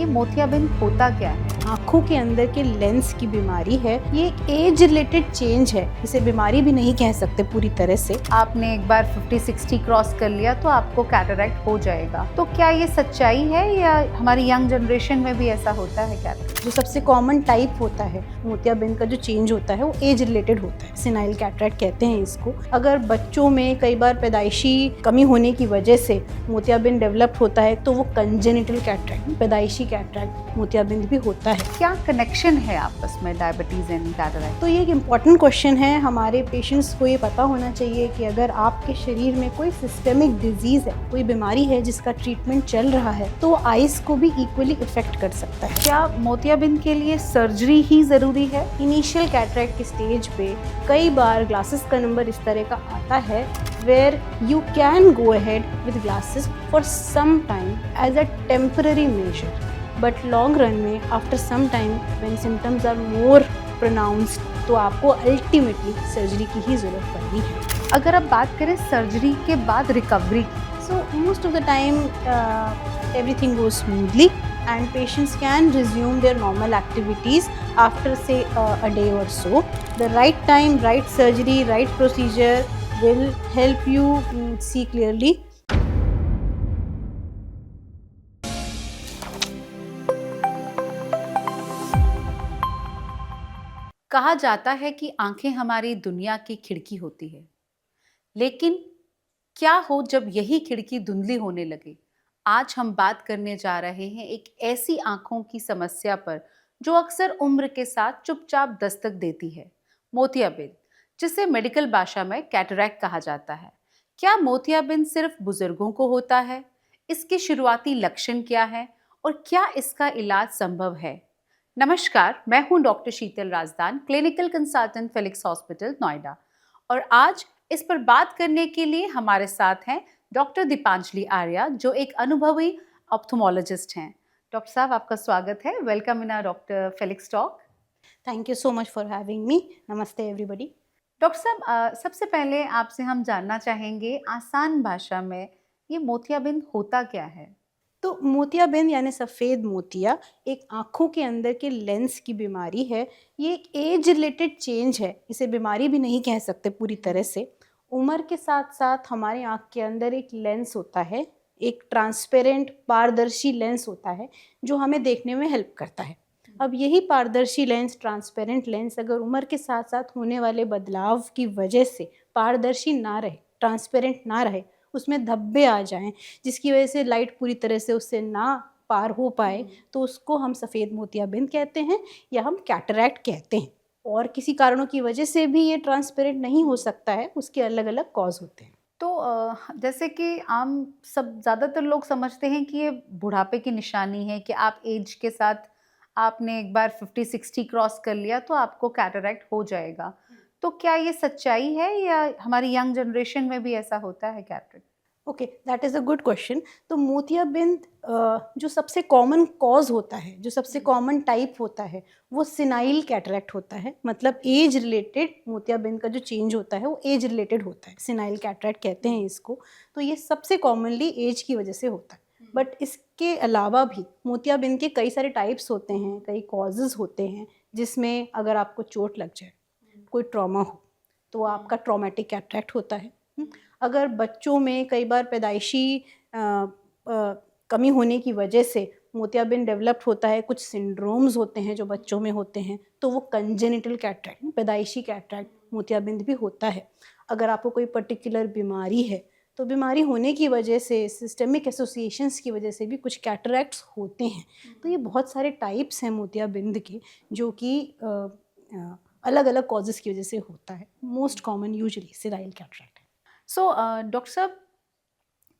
ये मोतियाबिंद होता क्या है? आँखों के अंदर के लेंस की बीमारी है। ये एज रिलेटेड चेंज है, इसे बीमारी भी नहीं कह सकते पूरी तरह से। आपने एक बार 50-60 क्रॉस कर लिया तो आपको कैटरैक्ट हो जाएगा, तो क्या ये सच्चाई है या हमारी यंग जनरेशन में भी ऐसा होता है कैटरैक्ट? जो सबसे कॉमन टाइप होता है मोतियाबिंद का, जो चेंज होता है वो एज रिलेटेड होता है, सिनाइल कैटरैक्ट कहते हैं इसको। अगर बच्चों में कई बार पैदाइशी कमी होने की वजह से मोतियाबिंद डेवलप होता है तो वो कंजेनिटल कैटरैक्ट, पैदाइशी कैटरैक्ट मोतियाबिंद भी होता है। क्या कनेक्शन है आपस में डायबिटीज एंड कैटरैक्ट? तो ये एक इम्पॉर्टेंट क्वेश्चन है। हमारे पेशेंट्स को ये पता होना चाहिए कि अगर आपके शरीर में कोई सिस्टेमिक डिजीज है, कोई बीमारी है जिसका ट्रीटमेंट चल रहा है, तो आइज को भी इक्वली इफेक्ट कर सकता है। क्या मोतियाबिंद के लिए सर्जरी ही जरूरी है? इनिशियल कैटरैक्ट के स्टेज पे कई बार ग्लासेस का नंबर इस तरह का आता है where you can go ahead with glasses for some time as a temporary measure, but long run में after some time when symptoms are more pronounced तो आपको अल्टीमेटली सर्जरी की ही ज़रूरत पड़नी है। अगर आप बात करें सर्जरी के बाद रिकवरी की, So most of the time everything goes smoothly and patients can resume their normal activities after say a day or so. The right time, right surgery, right procedure will help you see clearly. कहा जाता है कि आंखें हमारी दुनिया की खिड़की होती है, लेकिन क्या हो जब यही खिड़की धुंधली होने लगे? आज हम बात करने जा रहे हैं एक ऐसी आंखों की समस्या पर जो अक्सर उम्र के साथ चुपचाप दस्तक देती है, मोतियाबिंद, जिसे मेडिकल भाषा में कैटरैक्ट कहा जाता है। क्या मोतियाबिंद सिर्फ बुजुर्गों को होता है? इसके शुरुआती लक्षण क्या है और क्या इसका इलाज संभव है? नमस्कार, मैं हूं doctor Sheetal Razdan, clinical consultant Felix Hospital Noida, और आज इस पर बात करने के लिए हमारे साथ हैं डॉक्टर दीपांजलि आर्या, जो एक अनुभवी ऑप्थोमोलॉजिस्ट हैं। डॉक्टर साहब, आपका स्वागत है। Welcome in our doctor Felix talk. Thank you so much for having me. Namaste everybody. Doctor साहब, सबसे पहले आपसे हम जानना चाहेंगे आसान भाषा में, ये मोतियाबिंद होता क्या है? तो मोतियाबिंद यानी सफ़ेद मोतिया एक आँखों के अंदर के लेंस की बीमारी है। ये एक एज रिलेटेड चेंज है, इसे बीमारी भी नहीं कह सकते पूरी तरह से। उम्र के साथ साथ हमारे आँख के अंदर एक लेंस होता है, एक ट्रांसपेरेंट पारदर्शी लेंस होता है जो हमें देखने में हेल्प करता है। अब यही पारदर्शी लेंस, ट्रांसपेरेंट लेंस अगर उम्र के साथ साथ होने वाले बदलाव की वजह से पारदर्शी ना रहे, ट्रांसपेरेंट ना रहे, उसमें धब्बे आ जाएं जिसकी वजह से लाइट पूरी तरह से उससे ना पार हो पाए, तो उसको हम सफ़ेद मोतियाबिंद कहते हैं या हम कैटरैक्ट कहते हैं। और किसी कारणों की वजह से भी ये ट्रांसपेरेंट नहीं हो सकता है, उसके अलग अलग कॉज होते हैं। तो जैसे कि आम सब ज़्यादातर लोग समझते हैं कि ये बुढ़ापे की निशानी है, कि आप एज के साथ आपने एक बार 50-60 क्रॉस कर लिया तो आपको कैटरैक्ट हो जाएगा। तो क्या ये सच्चाई है या हमारी यंग जनरेशन में भी ऐसा होता है cataract? Okay, that is a good question. तो मोतियाबिंद जो सबसे कॉमन कॉज होता है, जो सबसे कॉमन टाइप होता है, वो सिनाइल कैटरैक्ट होता है। मतलब एज रिलेटेड मोतियाबिंद का जो चेंज होता है वो एज रिलेटेड होता है, सिनाइल कैटरैक्ट कहते हैं इसको। तो ये सबसे कॉमनली एज की वजह से होता है। बट इसके अलावा भी मोतियाबिंद के कई सारे टाइप्स होते हैं, कई कॉजेज़ होते हैं, जिसमें अगर आपको चोट लग जाए, कोई ट्रॉमा हो, तो आपका ट्रॉमेटिक कैटरैक्ट होता है। अगर बच्चों में कई बार पैदाइशी कमी होने की वजह से मोतियाबिंद डेवलप्ड होता है, कुछ सिंड्रोम्स होते हैं जो बच्चों में होते हैं, तो वो कंजेनिटल कैटरैक्ट, पैदाइशी कैटरैक्ट मोतियाबिंद भी होता है। अगर आपको कोई पर्टिकुलर बीमारी है, तो बीमारी होने की वजह से, सिस्टेमिक एसोसिएशंस की वजह से भी कुछ कैटरैक्ट्स होते हैं। तो ये बहुत सारे टाइप्स हैं मोतियाबिंद के, जो कि अलग अलग कॉजेज़ की वजह से होता है। Most common usually senile cataract है। सो डॉक्टर साहब,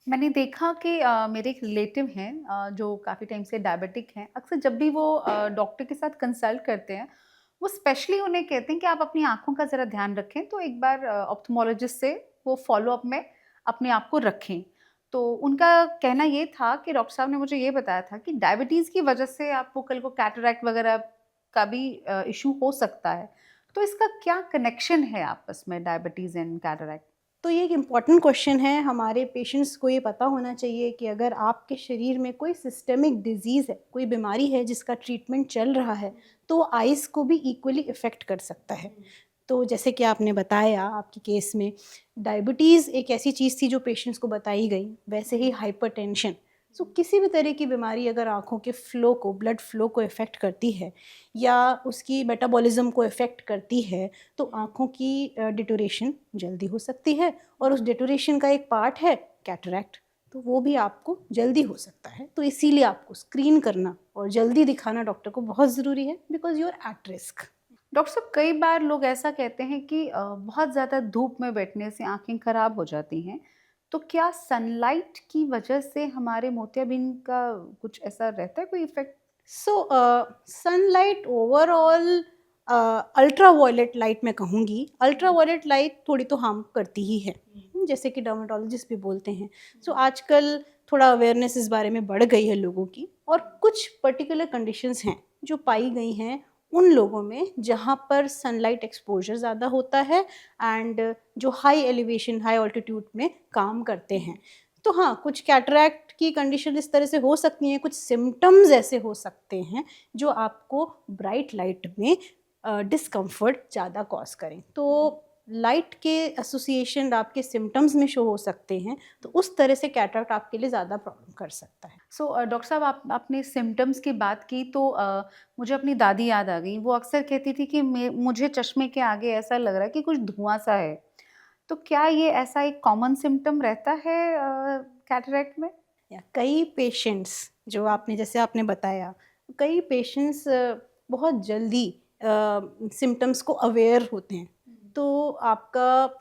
मैंने देखा कि मेरे एक रिलेटिव हैं जो काफ़ी टाइम से डायबिटिक हैं। अक्सर जब भी वो डॉक्टर के साथ कंसल्ट करते हैं, वो स्पेशली उन्हें कहते हैं कि आप अपनी आँखों का ज़रा ध्यान रखें, तो एक बार ऑप्थोमोलॉजिस्ट से वो फ़ॉलो-अप में अपने आप को रखें। तो उनका कहना ये था कि डॉक्टर साहब ने मुझे ये बताया था कि डायबिटीज़ की वजह से आपको कल को कैटरैक्ट वगैरह का भी इश्यू हो सकता है। तो इसका क्या कनेक्शन है आपस में, डायबिटीज़ एंड कैटरैक्ट? तो ये एक इम्पॉर्टेंट क्वेश्चन है। हमारे पेशेंट्स को ये पता होना चाहिए कि अगर आपके शरीर में कोई सिस्टमिक डिजीज़ है, कोई बीमारी है जिसका ट्रीटमेंट चल रहा है, तो आइज़ को भी इक्वली इफ़ेक्ट कर सकता है। तो जैसे कि आपने बताया आपके केस में डायबिटीज़ एक ऐसी चीज़ थी जो पेशेंट्स को बताई गई, वैसे ही हाइपरटेंशन। सो किसी भी तरह की बीमारी अगर आँखों के फ़्लो को, ब्लड फ़्लो को इफ़ेक्ट करती है या उसकी मेटाबॉलिज़्म को इफ़ेक्ट करती है, तो आँखों की डिटोरेशन जल्दी हो सकती है और उस डिटोरेशन का एक पार्ट है कैटरैक्ट, तो वो भी आपको जल्दी हो सकता है। तो इसीलिए आपको स्क्रीन करना और जल्दी दिखाना डॉक्टर को बहुत ज़रूरी है, because you are at risk. Doctor साहब, कई बार लोग ऐसा कहते हैं कि बहुत ज़्यादा धूप में बैठने से आँखें खराब हो जाती हैं। तो क्या सनलाइट की वजह से हमारे मोतियाबिंद का कुछ ऐसा रहता है कोई effect? So sunlight overall ultra violet light मैं कहूँगी, अल्ट्रा वायलेट लाइट थोड़ी तो हार्म करती ही है, जैसे कि डर्मेटोलॉजिस्ट भी बोलते हैं। सो आजकल थोड़ा अवेयरनेस इस बारे में बढ़ गई है लोगों की, और कुछ पर्टिकुलर कंडीशंस हैं जो पाई गई हैं उन लोगों में जहाँ पर सनलाइट एक्सपोजर ज़्यादा होता है एंड जो हाई एलिवेशन, हाई ऑल्टीट्यूड में काम करते हैं। तो हाँ, कुछ कैटरैक्ट की कंडीशन इस तरह से हो सकती हैं, कुछ सिम्पटम्स ऐसे हो सकते हैं जो आपको ब्राइट लाइट में डिस्कम्फर्ट ज़्यादा कॉज़ करें। तो लाइट के एसोसिएशन आपके सिम्पटम्स में शो हो सकते हैं, तो उस तरह से कैटरैक्ट आपके लिए ज़्यादा प्रॉब्लम कर सकता है। सो डॉक्टर साहब, आपने सिम्पटम्स की बात की तो मुझे अपनी दादी याद आ गई। वो अक्सर कहती थी कि मुझे चश्मे के आगे ऐसा लग रहा है कि कुछ धुआं सा है। तो क्या ये ऐसा एक कॉमन सिम्पटम रहता है कैटरैक्ट में? या कई पेशेंट्स जो आपने जैसे आपने बताया, कई पेशेंट्स बहुत जल्दी सिम्पटम्स को अवेयर होते हैं। तो आपका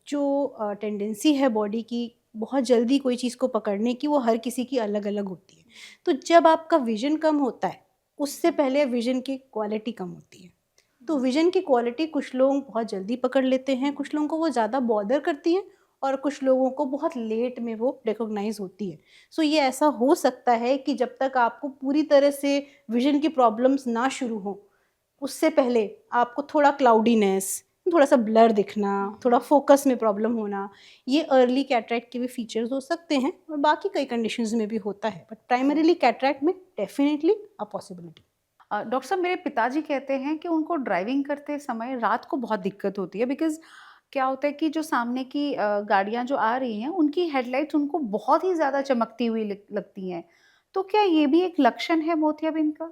जो टेंडेंसी है बॉडी की बहुत जल्दी कोई चीज़ को पकड़ने की, वो हर किसी की अलग-अलग होती है। तो जब आपका विज़न कम होता है, उससे पहले विज़न की क्वालिटी कम होती है। तो विज़न की क्वालिटी कुछ लोग बहुत जल्दी पकड़ लेते हैं, कुछ लोगों को वो ज़्यादा बॉदर करती है और कुछ लोगों को बहुत लेट में वो रिकॉग्नाइज़ होती है। सो ये ऐसा हो सकता है कि जब तक आपको पूरी तरह से विज़न की प्रॉब्लम्स ना शुरू हों, उससे पहले आपको थोड़ा क्लाउडीनेस, थोड़ा-सा ब्लर दिखना, थोड़ा फ़ोकस में प्रॉब्लम होना, ये अर्ली कैटरैक्ट के भी फीचर्स हो सकते हैं और बाकी कई कंडीशंस में भी होता है। बट प्राइमरीली कैटरैक्ट में डेफ़िनिटली अ पॉसिबिलिटी। डॉक्टर साहब, मेरे पिताजी कहते हैं कि उनको ड्राइविंग करते समय रात को बहुत दिक्कत होती है, बिकॉज़ क्या होता है कि जो सामने की गाड़ियाँ जो आ रही हैं, उनकी हेडलाइट्स उनको बहुत ही ज़्यादा चमकती हुई लगती हैं। तो क्या ये भी एक लक्षण है मोतियाबिंद का?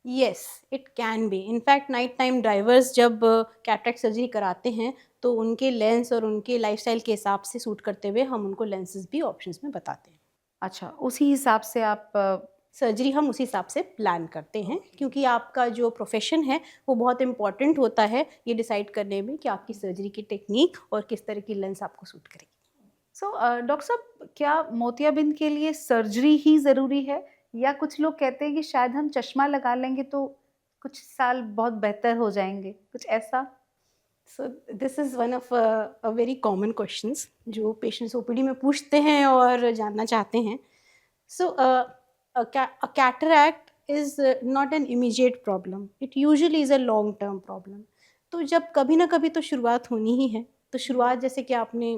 Yes, it can be. In fact night time drivers जब कैटरैक्ट सर्जरी कराते हैं, तो उनके लेंस और उनके लाइफ़स्टाइल के हिसाब से सूट करते हुए हम उनको लेंसेज़ भी ऑप्शंस में बताते हैं। अच्छा, उसी हिसाब से आप सर्जरी हम उसी हिसाब से प्लान करते हैं, क्योंकि आपका जो प्रोफ़ेशन है, वो बहुत इम्पोर्टेंट होता है ये डिसाइड करने में कि आपकी सर्जरी की टेक्नीक और किस तरह की लेंस आपको सूट करेगी। सो डॉक्टर साहब, क्या मोतियाबिंद के लिए सर्जरी ही ज़रूरी है? या कुछ लोग कहते हैं कि शायद हम चश्मा लगा लेंगे तो कुछ साल बहुत बेहतर हो जाएँगे, कुछ ऐसा? सो this is one of a very common questions जो पेशेंट्स ओपीडी में पूछते हैं और जानना चाहते हैं। सो a cataract is not an immediate problem. It usually is a long term problem. तो जब कभी ना कभी तो शुरुआत होनी ही है। तो शुरुआत जैसे कि आपने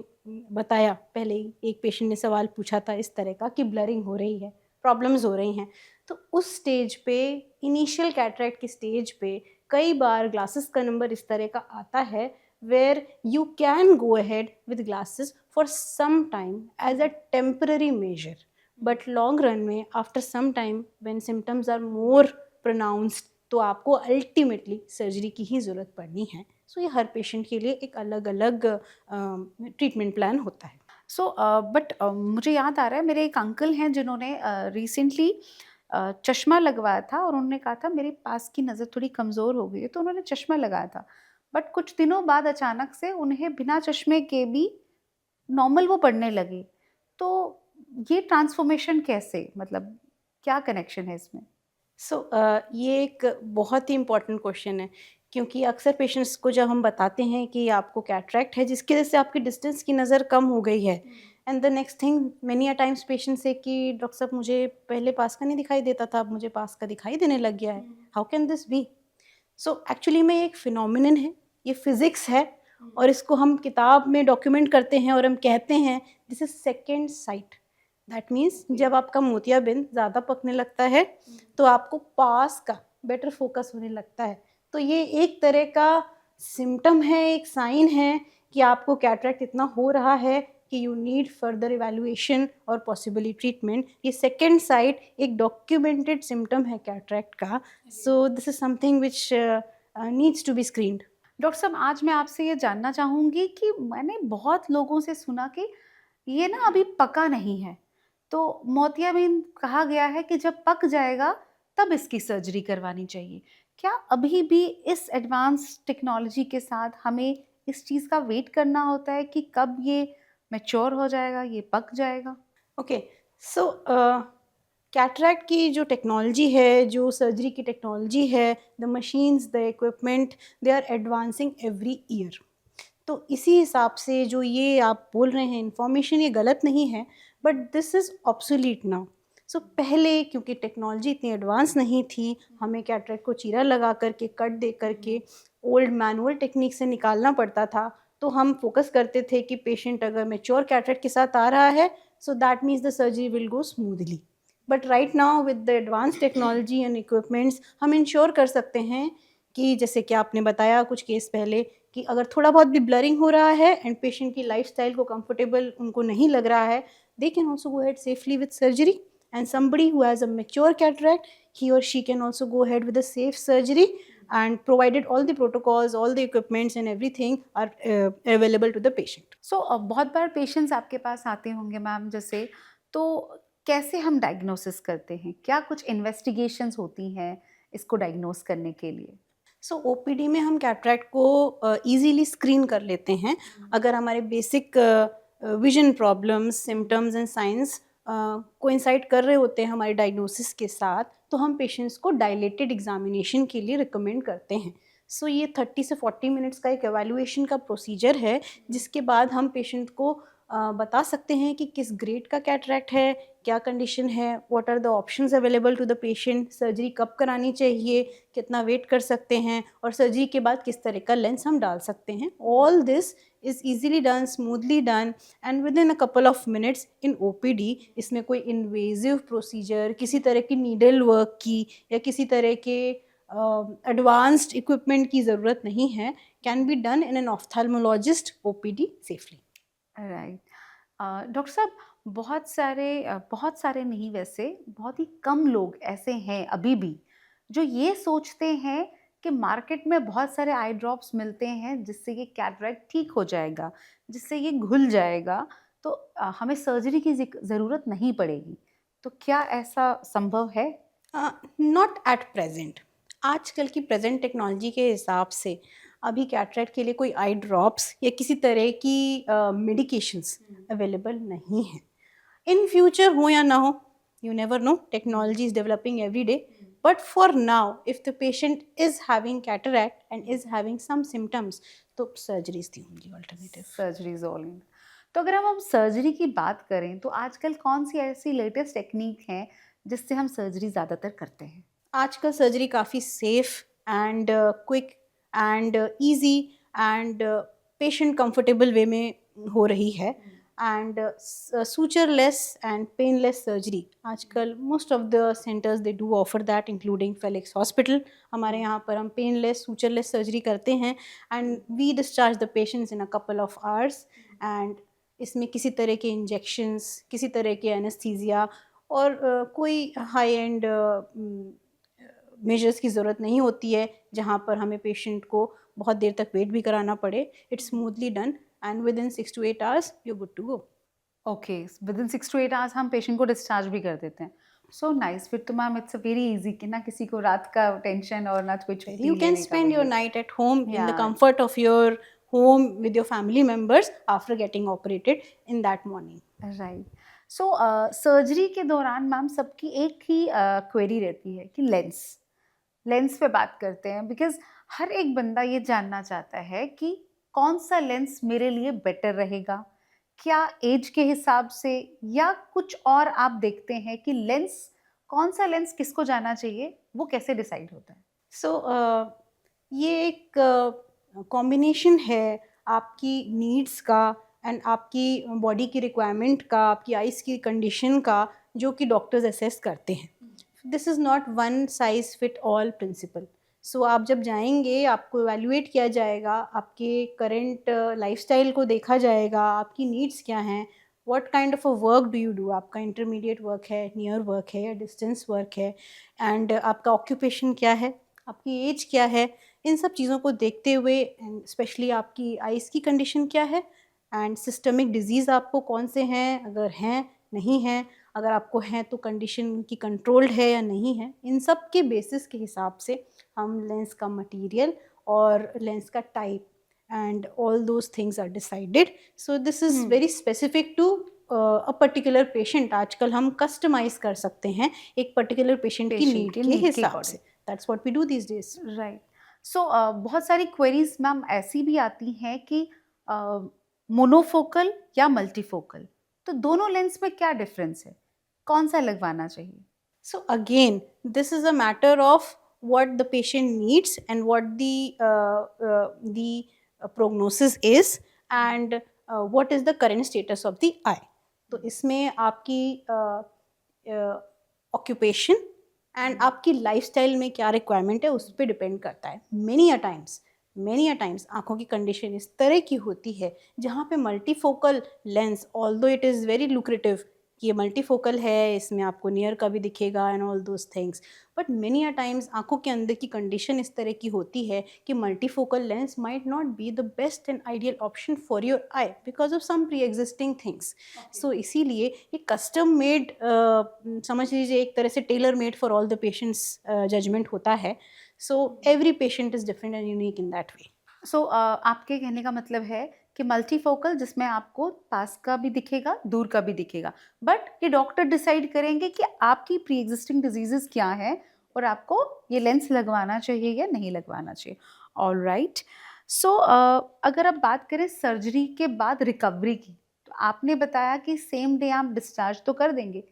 बताया पहले ही, एक पेशेंट ने सवाल पूछा था इस तरह का कि ब्लरिंग हो रही है, प्रॉब्लम्स हो रही हैं। तो उस स्टेज पे, इनिशियल कैटरैक्ट की स्टेज पे कई बार ग्लासेस का नंबर इस तरह का आता है where you can go ahead with glasses for some time as a temporary measure, but long run में after some time when symptoms are more pronounced, तो आपको अल्टीमेटली सर्जरी की ही ज़रूरत पड़नी है। सो ये हर पेशेंट के लिए एक अलग-अलग ट्रीटमेंट प्लान होता है। सो बट मुझे याद आ रहा है, मेरे एक अंकल हैं जिन्होंने रिसेंटली चश्मा लगवाया था और उन्होंने कहा था मेरे पास की नज़र थोड़ी कमज़ोर हो गई है, तो उन्होंने चश्मा लगाया था। बट कुछ दिनों बाद अचानक से उन्हें बिना चश्मे के भी नॉर्मल वो पढ़ने लगे। तो ये ट्रांसफ़ॉर्मेशन कैसे, मतलब क्या कनेक्शन है इसमें? सो ये एक बहुत ही इम्पोर्टेंट क्वेश्चन है, क्योंकि अक्सर पेशेंट्स को जब हम बताते हैं कि आपको कैटरैक्ट है जिसकी वजह से आपकी डिस्टेंस की नज़र कम हो गई है, and the next thing many a times patient से कि डॉक्टर साहब मुझे पहले पास का नहीं दिखाई देता था, अब मुझे पास का दिखाई देने लग गया है, how can this be? So actually में ये एक फिनोमिनन है, ये फिज़िक्स है और इसको हम किताब में डॉक्यूमेंट करते हैं और हम कहते हैं this is second site. That means जब आपका मोतियाबिंद ज़्यादा पकने लगता है तो आपको पास का बेटर फोकस होने लगता है। तो ये एक तरह का सिम्टम है, एक साइन है कि आपको कैटरैक्ट इतना हो रहा है कि यू नीड फर्दर इवैल्यूएशन और पॉसिबली ट्रीटमेंट। ये सेकेंड साइट एक डॉक्यूमेंटेड सिम्टम है कैटरैक्ट का। So this is something which needs to be screened. Doctor साहब, आज मैं आपसे ये जानना चाहूँगी कि मैंने बहुत लोगों से सुना कि ये ना अभी पका नहीं है, तो मोतियाबिंद कहा गया है कि जब पक जाएगा तब इसकी सर्जरी करवानी चाहिए। क्या अभी भी इस एडवांस टेक्नोलॉजी के साथ हमें इस चीज़ का वेट करना होता है कि कब ये मैच्योर हो जाएगा, ये पक जाएगा? ओके, सो कैटरैक्ट की जो टेक्नोलॉजी है, जो सर्जरी की टेक्नोलॉजी है, the machines, the equipment, they are advancing every year. तो इसी हिसाब से जो ये आप बोल रहे हैं इन्फॉर्मेशन, ये गलत नहीं है, but this is obsolete now. So पहले क्योंकि टेक्नोलॉजी इतनी एडवांस नहीं थी, हमें कैटरैक्ट को चीरा लगा करके, कट दे करके, ओल्ड मैनुअल टेक्निक से निकालना पड़ता था। तो हम फोकस करते थे कि पेशेंट अगर मैच्योर कैटरैक्ट के साथ आ रहा है, so that means the surgery will go smoothly. But right now with the advanced technology and equipments हम इंश्योर कर सकते हैं कि जैसे कि आपने बताया कुछ केस पहले कि अगर थोड़ा बहुत भी ब्लरिंग हो रहा है एंड पेशेंट की लाइफस्टाइल को कंफर्टेबल उनको नहीं लग रहा है, they can also go ahead safely with surgery. And somebody who has a mature cataract, he or she can also go ahead with a safe surgery, and provided all the protocols, all the equipments and everything are available to the patient. बहुत बार patients आपके पास आते होंगे ma'am, जैसे तो कैसे हम diagnosis करते हैं? क्या कुछ इन्वेस्टिगेशंस होती हैं इसको डायग्नोस करने के लिए? सो ओपीडी में हम कैटरैक्ट को इजीली स्क्रीन कर लेते हैं। अगर हमारे basic vision problems, symptoms and science coincide कर रहे होते हैं हमारे डायग्नोसिस के साथ, तो हम पेशेंट्स को डायलेटेड एग्जामिनेशन के लिए रिकमेंड करते हैं। सो ये 30 से 40 मिनट्स का एक एवेल्युएशन का प्रोसीजर है, जिसके बाद हम पेशेंट को बता सकते हैं कि किस ग्रेड का कैटरैक्ट है, क्या कंडीशन है, what are the options available to the patient, surgery कब करानी चाहिए, कितना वेट कर सकते हैं और सर्जरी के बाद किस तरह का लेंस हम डाल सकते हैं। All this is easily done, smoothly done and with in a couple of minutes in OPD. इसमें कोई इन्वेजिव प्रोसीजर, किसी तरह की नीडल वर्क की या किसी तरह के एडवांस्ड इक्विपमेंट की ज़रूरत नहीं है, can be done in an ophthalmologist OPD safely. Right. Doctor साहब, बहुत सारे नहीं, वैसे बहुत ही कम लोग ऐसे हैं अभी भी जो ये सोचते हैं कि मार्केट में बहुत सारे आई ड्रॉप्स मिलते हैं जिससे ये कैटरैक्ट ठीक हो जाएगा, जिससे ये घुल जाएगा, तो हमें सर्जरी की ज़रूरत नहीं पड़ेगी। तो क्या ऐसा संभव है? Not at present. आजकल की प्रेजेंट टेक्नोलॉजी के हिसाब से अभी कैटरैक्ट के लिए कोई आई ड्रॉप्स या किसी तरह की मेडिकेशंस अवेलेबल नहीं हैं। इन फ्यूचर हो या ना हो, you never know, technology is developing every day, but for now if the patient is having cataract and is having some symptoms, तो surgery is the only alternative. Surgery is all in. तो अगर हम surgery की बात करें तो आजकल कौन सी ऐसी लेटेस्ट टेक्निक है जिससे हम सर्जरी ज़्यादातर करते हैं? आजकल सर्जरी काफ़ी safe and quick and easy and patient comfortable way में हो रही है, and sutureless and painless surgery आजकल most of the centres they do offer that, including Felix Hospital. हमारे यहाँ पर हम पेनलेस sutureless सर्जरी करते हैं and we discharge the patients in a couple of hours. And इसमें किसी तरह के इंजेक्शंस, किसी तरह के एनेस्थीसिया और कोई हाई एंड मेजर्स की ज़रूरत नहीं होती है जहाँ पर हमें पेशेंट को बहुत देर तक वेट भी कराना पड़े। It's smoothly done and within 6 to 8 hours you good to go. Okay, within 6 to 8 hours हम पेशेंट को डिस्चार्ज भी कर देते हैं। सो नाइस, फिर तो मैम इट्स वेरी इजी कि ना किसी को रात का टेंशन और ना कोई छुट्टी You can लेने का spend your वही। night at home in the Yeah. comfort of your home with your family members after getting operated in that morning. Right. So surgery के दौरान मैम सबकी एक ही क्वेरी रहती है कि लेंस पे बात करते हैं, बिकॉज हर एक बंदा ये जानना चाहता है कि कौन सा लेंस मेरे लिए बेटर रहेगा, क्या एज के हिसाब से या कुछ और आप देखते हैं कि कौन सा लेंस किसको जाना चाहिए, वो कैसे डिसाइड होता है? So ये एक कॉम्बिनेशन है आपकी नीड्स का एंड आपकी बॉडी की रिक्वायरमेंट का, आपकी आइज़ की कंडीशन का, जो कि डॉक्टर्स असेस करते हैं। This is not one size fit all principle. So आप जब जाएंगे, आपको एवेल्युएट किया जाएगा, आपके करंट लाइफस्टाइल को देखा जाएगा, आपकी नीड्स क्या हैं, what kind of a work do you do, आपका इंटरमीडिएट वर्क है, नियर वर्क है या डिस्टेंस वर्क है, एंड आपका ऑक्यूपेशन क्या है, आपकी एज क्या है, इन सब चीज़ों को देखते हुए, एंड स्पेशली आपकी आइज़ की कंडीशन क्या है, एंड सिस्टमिक डिजीज़ आपको कौन से हैं, अगर हैं, नहीं हैं, अगर आपको हैं तो कंडीशन की कंट्रोल्ड है या नहीं है, इन सब के बेसिस के हिसाब से हम लेंस का मटेरियल और लेंस का type and all those things are decided. So this is very specific to a particular patient. आजकल हम कस्टमाइज़ कर सकते हैं एक पर्टिकुलर पेशेंट की पेशेंट नीड के के नीड के हिसाब अकॉर्डिंग। से। That's what we do these days. Right. So बहुत सारी क्वेरीज मैम ऐसी भी आती हैं कि मोनोफोकल या मल्टीफोकल, तो दोनों लेंस में क्या डिफरेंस है, कौन सा लगवाना चाहिए? So again, this is a matter of what the patient needs and what the prognosis is, and what is the current status of the eye. तो इसमें आपकी ऑक्यूपेशन एंड आपकी लाइफस्टाइल में क्या रिक्वायरमेंट है उस पर डिपेंड करता है। मेनी अ टाइम्स आँखों की कंडीशन इस तरह की होती है जहाँ पे multifocal lens, although it is very lucrative कि ये मल्टीफोकल है, इसमें आपको नियर का भी दिखेगा and all those things, but many a times आँखों के अंदर की कंडीशन इस तरह की होती है कि multifocal lens might not be the best and ideal option for your eye because of some pre existing things. So इसीलिए ये कस्टम मेड, समझ लीजिए एक तरह से tailor made for all the patients judgement होता है। So every patient is different and unique in that way. So आपके कहने का मतलब है कि मल्टीफोकल जिसमें आपको पास का भी दिखेगा, दूर का भी दिखेगा, बट ये डॉक्टर डिसाइड करेंगे कि आपकी प्री एग्जिस्टिंग डिजीजेस क्या है और आपको ये लेंस लगवाना चाहिए या नहीं लगवाना चाहिए। All right. सो अगर आप बात करें सर्जरी के बाद रिकवरी की, तो आपने बताया कि सेम डे आप डिस्चार्ज तो कर देंगे,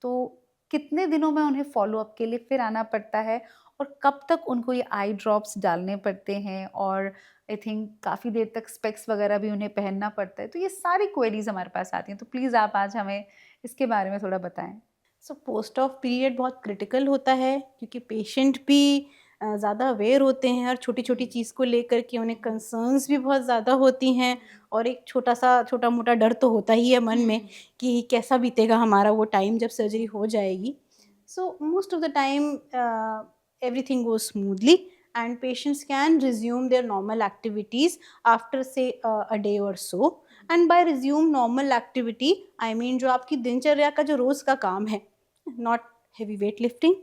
तो कितने दिनों में उन्हें फॉलोअप के लिए फिर आना पड़ता है और कब तक उनको ये आई ड्रॉप्स डालने पड़ते हैं, और आई थिंक काफ़ी देर तक स्पेक्स वगैरह भी उन्हें पहनना पड़ता है, तो ये सारी क्वेरीज हमारे पास आती हैं, तो प्लीज़ आप आज हमें इसके बारे में थोड़ा बताएं। सो पोस्ट ऑफ पीरियड बहुत क्रिटिकल होता है क्योंकि पेशेंट भी ज़्यादा अवेयर होते हैं और छोटी छोटी चीज़ को लेकर के उन्हें कंसर्न्स भी बहुत ज़्यादा होती हैं, और एक छोटा मोटा डर तो होता ही है मन में कि कैसा बीतेगा हमारा वो टाइम जब सर्जरी हो जाएगी। So most of the time everything goes smoothly and patients can resume their normal activities after say a day or so. And by resume normal activity I mean जो आपकी दिनचर्या का जो रोज का काम है, not heavy weight lifting,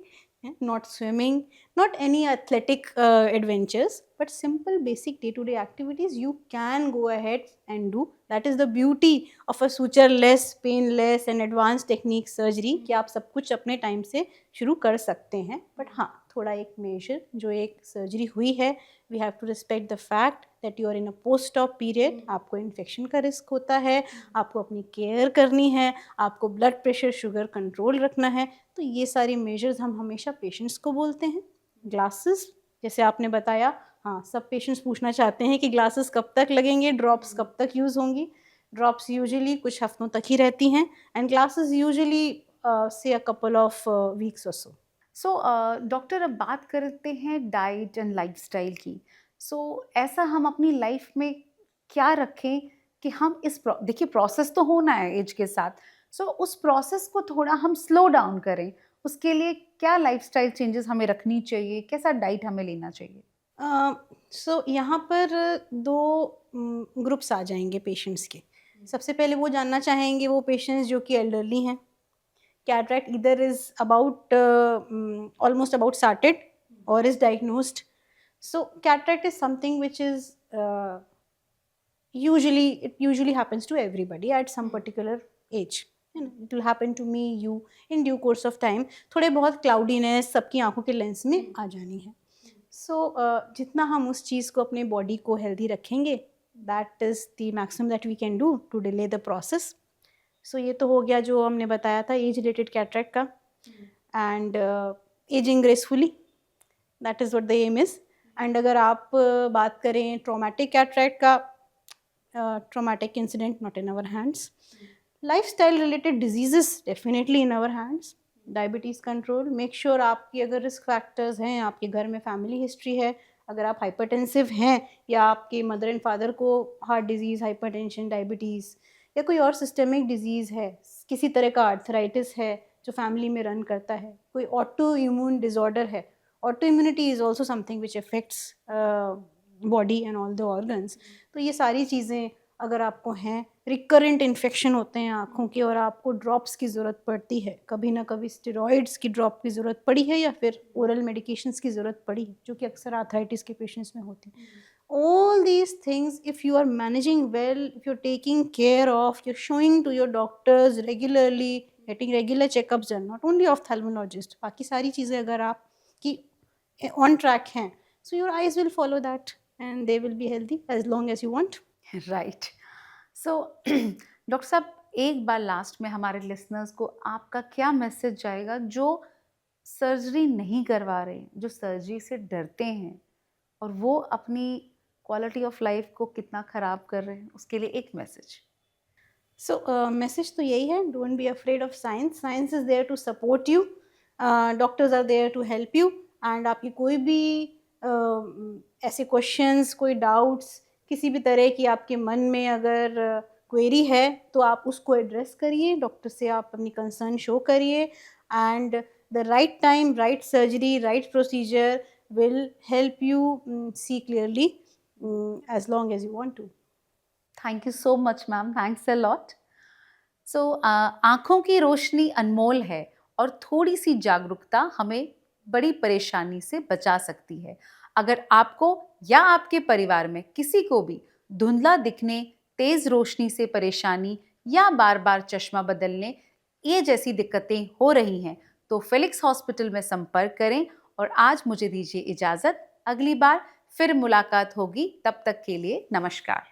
not swimming, not any athletic adventures, but simple basic day to day activities you can go ahead and do. That is the beauty of a sutureless, painless and advanced technique surgery कि आप सब कुछ अपने time से शुरू कर सकते हैं। बट हाँ, थोड़ा एक मेजर जो एक सर्जरी हुई है, we have to respect the fact that you are in a post op period. आपको इन्फेक्शन का रिस्क होता है, आपको अपनी केयर करनी है, आपको ब्लड प्रेशर शुगर कंट्रोल रखना है, तो ये सारी मेजर्स हम हमेशा पेशेंट्स को बोलते हैं। ग्लासेस जैसे आपने बताया, हाँ सब पेशेंट्स पूछना चाहते हैं कि ग्लासेस कब तक लगेंगे, ड्रॉप्स कब तक यूज़ होंगी। ड्रॉप्स यूजुअली कुछ हफ्तों तक ही रहती हैं एंड ग्लासेस यूजुअली से अ कपल ऑफ वीक्स और सो। सो डॉक्टर अब बात करते हैं डाइट एंड लाइफस्टाइल की। सो ऐसा हम अपनी लाइफ में क्या रखें कि हम देखिए प्रोसेस तो होना है एज के साथ, सो उस प्रोसेस को थोड़ा हम स्लो डाउन करें, उसके लिए क्या लाइफस्टाइल चेंजेस हमें रखनी चाहिए, कैसा डाइट हमें लेना चाहिए? सो यहाँ पर दो ग्रुप्स आ जाएंगे पेशेंट्स के। सबसे पहले वो जानना चाहेंगे वो पेशेंट्स जो कि एल्डरली हैं, cataract either is about almost about started or is diagnosed. So cataract is something which is usually happens to everybody at some particular age. It will happen to me, you, in due course of time. थोड़े बहुत cloudiness सबकी आंखों के lens में आ जानी है। सो जितना हम उस चीज़ को अपने बॉडी को हेल्दी रखेंगे, that is the maximum that we can do to delay the process. So ये तो हो गया जो हमने बताया था एज रिलेटेड कैटरेक्ट का। And ageing gracefully, that is what the aim is. And अगर आप बात करें ट्रॉमेटिक कैटरेक्ट का, traumatic incident, not in our hands. Lifestyle related diseases definitely in our hands. Diabetes control, make sure आपकी अगर risk factors हैं, आपके घर में फैमिली हिस्ट्री है, अगर आप हाइपरटेंसिव हैं या आपके मदर एंड फादर को हार्ट डिजीज़, हाइपरटेंशन, डायबिटीज़ या कोई और सिस्टमिक डिजीज़ है, किसी तरह का आर्थराइटिस है जो फैमिली में रन करता है, कोई ऑटो इम्यून डिसऑर्डर है. Auto immunity is also something which affects body and all the organs. तो ये सारी चीज़ें अगर आपको हैं, रिकरेंट इन्फेक्शन होते हैं आँखों के और आपको ड्रॉप्स की ज़रूरत पड़ती है, कभी ना कभी स्टेरॉइड्स की ड्रॉप की ज़रूरत पड़ी है या फिर ओरल मेडिकेशंस की ज़रूरत पड़ी है, जो कि अक्सर आर्थराइटिस के पेशेंट्स में होती है. All these things, if you are managing well, if you're taking care of, you're showing to your doctors regularly, getting regular checkups done, not only ophthalmologist, बाकी सारी चीज़ें अगर आपकी on track हैं, so your eyes will follow that and they will be healthy as long as you want. Right. So doctor साहब, एक बार last में हमारे लिसनर्स को आपका क्या मैसेज जाएगा जो सर्जरी नहीं करवा रहे हैं, जो सर्जरी से डरते हैं और वो अपनी क्वालिटी ऑफ लाइफ को कितना ख़राब कर रहे हैं, उसके लिए एक मैसेज. So मैसेज तो यही है, don't be afraid of science. Science is there to support you, doctors are there to help you. And आपकी कोई भी ऐसे क्वेश्चंस, कोई डाउट्स, किसी भी तरह की आपके मन में अगर क्वेरी है तो आप उसको एड्रेस करिए, डॉक्टर से आप अपनी कंसर्न शो करिए. And the right time, right surgery, right procedure will help you see clearly as long as you want to. Thank you so much ma'am, thanks a lot. So आँखों की रोशनी अनमोल है और थोड़ी सी जागरूकता हमें बड़ी परेशानी से बचा सकती है. अगर आपको या आपके परिवार में किसी को भी धुंधला दिखने, तेज रोशनी से परेशानी या बार बार चश्मा बदलने, ये जैसी दिक्कतें हो रही हैं तो फिलिक्स हॉस्पिटल में संपर्क करें. और आज मुझे दीजिए इजाज़त, अगली बार फिर मुलाकात होगी. तब तक के लिए नमस्कार.